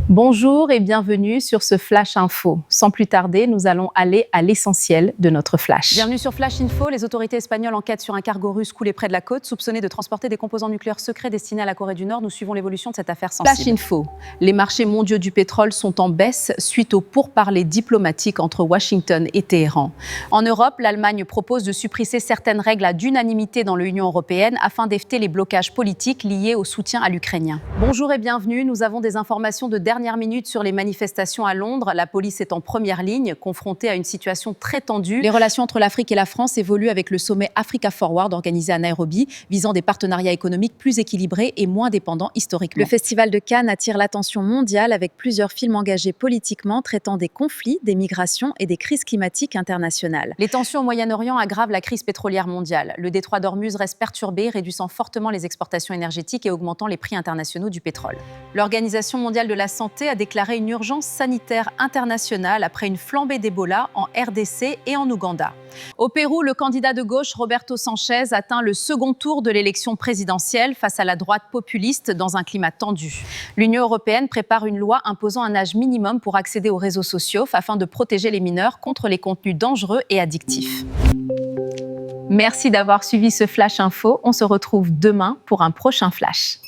Bonjour et bienvenue sur ce Flash Info. Sans plus tarder, nous allons aller à l'essentiel de notre flash. Bienvenue sur Flash Info. Les autorités espagnoles enquêtent sur un cargo russe coulé près de la côte, soupçonné de transporter des composants nucléaires secrets destinés à la Corée du Nord. Nous suivons l'évolution de cette affaire sensible. Flash Info. Les marchés mondiaux du pétrole sont en baisse suite aux pourparlers diplomatiques entre Washington et Téhéran. En Europe, l'Allemagne propose de supprimer certaines règles d'unanimité dans l'Union européenne afin d'éviter les blocages politiques liés au soutien à l'Ukrainien. Bonjour et bienvenue. Nous avons des informations de dernière minute sur les manifestations à Londres. La police est en première ligne, confrontée à une situation très tendue. Les relations entre l'Afrique et la France évoluent avec le sommet Africa Forward organisé à Nairobi, visant des partenariats économiques plus équilibrés et moins dépendants historiquement. Le Festival de Cannes attire l'attention mondiale avec plusieurs films engagés politiquement traitant des conflits, des migrations et des crises climatiques internationales. Les tensions au Moyen-Orient aggravent la crise pétrolière mondiale. Le détroit d'Ormuz reste perturbé, réduisant fortement les exportations énergétiques et augmentant les prix internationaux du pétrole. L'Organisation mondiale de la santé a déclaré une urgence sanitaire internationale après une flambée d'Ebola en RDC et en Ouganda. Au Pérou, le candidat de gauche Roberto Sanchez atteint le second tour de l'élection présidentielle face à la droite populiste dans un climat tendu. L'Union européenne prépare une loi imposant un âge minimum pour accéder aux réseaux sociaux afin de protéger les mineurs contre les contenus dangereux et addictifs. Merci d'avoir suivi ce Flash Info. On se retrouve demain pour un prochain Flash.